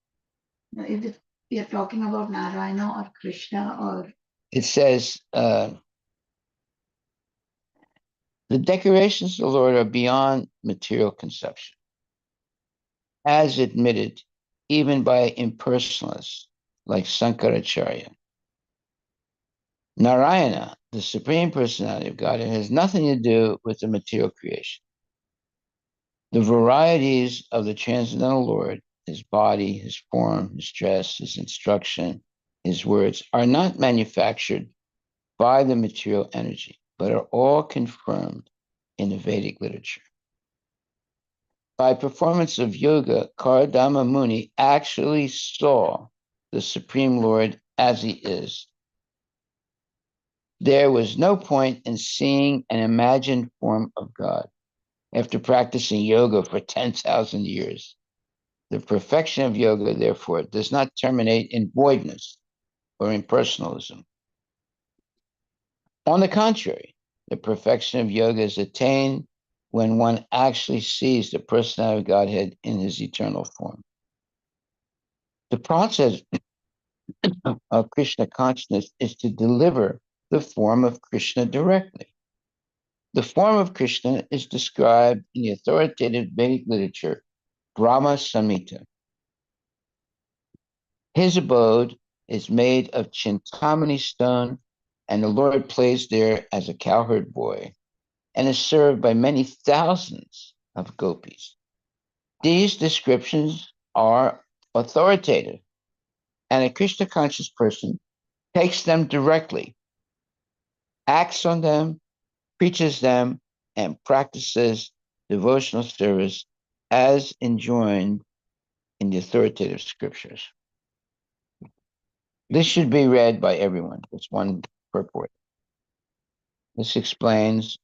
Now, is it we are talking about Narayana or Krishna or It says, the decorations of the Lord are beyond material conception, as admitted even by impersonalists like Sankaracharya. Narayana, the Supreme Personality of God, has nothing to do with the material creation. The varieties of the Transcendental Lord, his body, his form, his dress, his instruction, his words, are not manufactured by the material energy, but are all confirmed in the Vedic literature. By performance of yoga, Kardama Muni actually saw the Supreme Lord as he is. There was no point in seeing an imagined form of God after practicing yoga for 10,000 years. The perfection of yoga, therefore, does not terminate in voidness or impersonalism. On the contrary, the perfection of yoga is attained when one actually sees the personality of Godhead in his eternal form. The process of Krishna consciousness is to deliver the form of Krishna directly. The form of Krishna is described in the authoritative Vedic literature, Brahma Samhita. His abode is made of Chintamani stone, and the Lord plays there as a cowherd boy and is served by many thousands of gopis. These descriptions are authoritative, and a Krishna conscious person takes them directly, acts on them, preaches them, and practices devotional service as enjoined in the authoritative scriptures. This should be read by everyone. It's one purport. This explains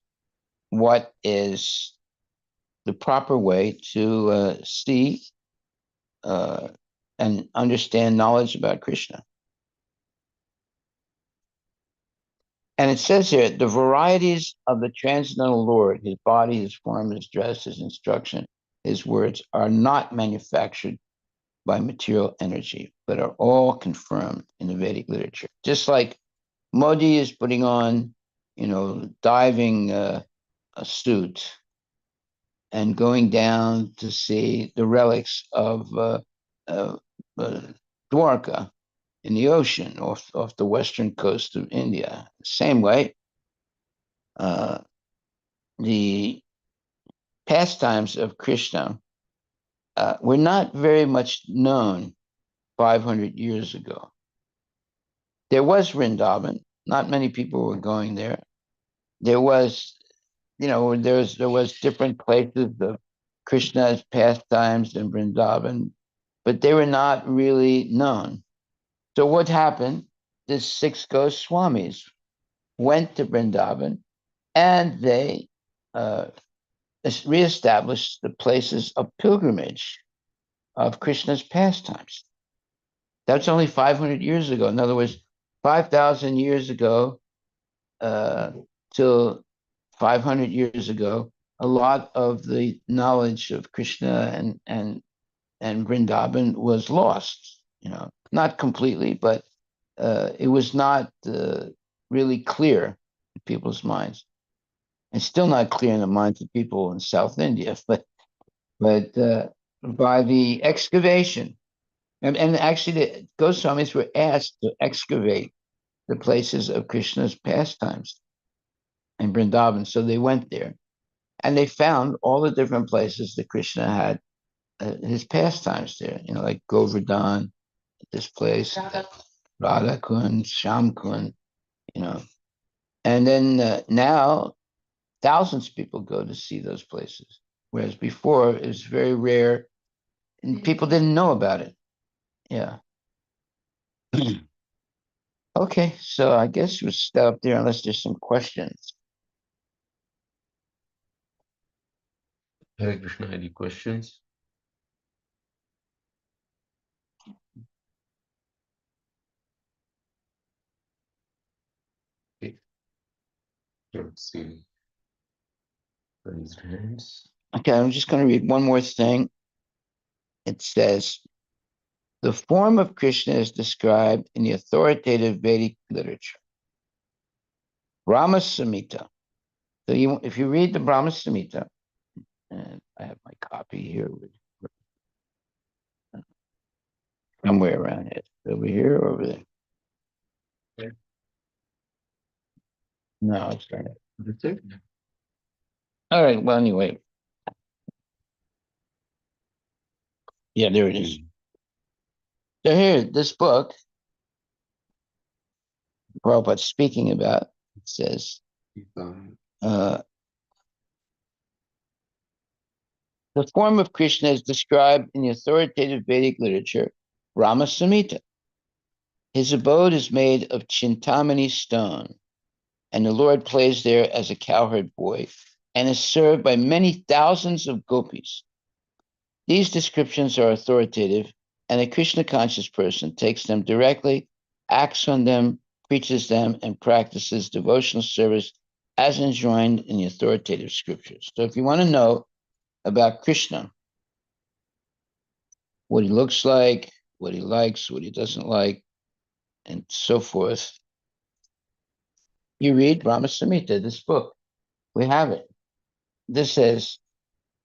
what is the proper way to see and understand knowledge about Krishna. And it says here, the varieties of the transcendental Lord, his body, his form, his dress, his instruction, his words, are not manufactured by material energy, but are all confirmed in the Vedic literature. Just like Modi is putting on, diving a suit and going down to see the relics of Dwarka in the ocean off the western coast of India. Same way, the pastimes of Krishna were not very much known 500 years ago. There was Vrindavan. Not many people were going there. There was, there was different places of Krishna's pastimes in Vrindavan, but they were not really known. So what happened? The 6 Goswamis went to Vrindavan and they reestablished the places of pilgrimage of Krishna's pastimes. That's only 500 years ago. In other words, 5,000 years ago till 500 years ago, a lot of the knowledge of Krishna and Vrindavan was lost. Not completely, but it was not really clear in people's minds, and still not clear in the minds of people in South India. But by the excavation, and actually the Goswamis were asked to excavate the places of Krishna's pastimes in Vrindavan. So they went there and they found all the different places that Krishna had his pastimes there, like Govardhan, this place, Radha Kund, Sham Kund, And then now thousands of people go to see those places. Whereas before it was very rare and people didn't know about it. Yeah. Okay, so I guess we'll stop there unless there's some questions. Hare Krishna, any questions? Okay. Don't see raised hands. Okay, I'm just going to read one more thing. It says, the form of Krishna is described in the authoritative Vedic literature. Brahma Samhita. So if you read the Brahma Samhita, and I have my copy here somewhere around it. Over here or over there? Okay. No, it's not. That's it. All right, well, anyway. Yeah, there it is. So here, this book, Prabhupada's speaking about, it says, the form of Krishna is described in the authoritative Vedic literature, Rama Samhita. His abode is made of Chintamani stone, and the Lord plays there as a cowherd boy and is served by many thousands of gopis. These descriptions are authoritative, and a Krishna conscious person takes them directly, acts on them, preaches them, and practices devotional service as enjoined in the authoritative scriptures. So if you want to know about Krishna, what he looks like, what he likes, what he doesn't like, and so forth, you read Brahma Samhita, this book. We have it. This is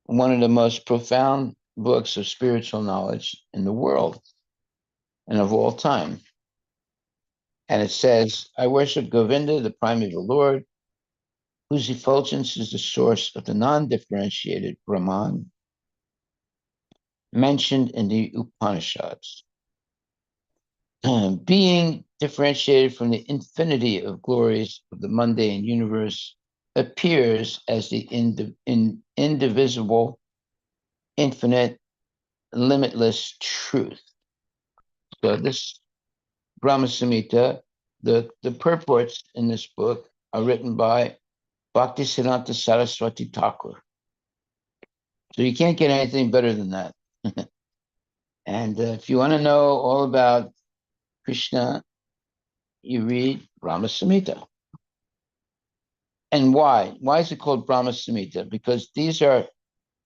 one of the most profound books of spiritual knowledge in the world and of all time. And it says, I worship Govinda, the primeval Lord, whose effulgence is the source of the non-differentiated Brahman mentioned in the Upanishads. Being differentiated from the infinity of glories of the mundane universe appears as the indivisible, infinite, limitless truth. So this Brahma Samhita, the purports in this book are written by Bhaktisiddhanta Saraswati Thakur. So you can't get anything better than that. And if you want to know all about Krishna, you read Brahma Samhita. And why? Why is it called Brahma Samhita? Because these are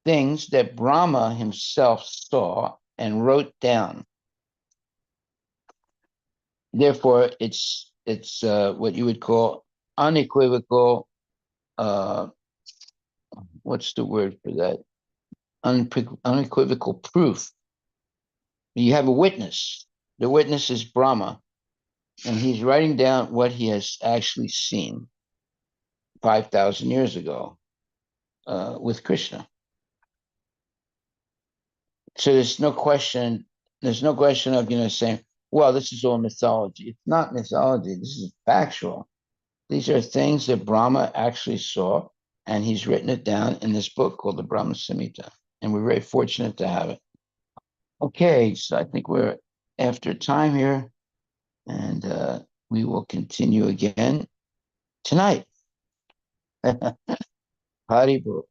things that Brahma himself saw and wrote down. Therefore, it's what you would call unequivocal. What's the word for that? Unequivocal proof. You have a witness. The witness is Brahma, and he's writing down what he has actually seen 5,000 years ago with Krishna. So there's no question. There's no question of saying, "Well, this is all mythology." It's not mythology. This is factual. These are things that Brahma actually saw, and he's written it down in this book called the Brahma Samhita. And we're very fortunate to have it. Okay, so I think we're after time here, and we will continue again tonight. Haribol.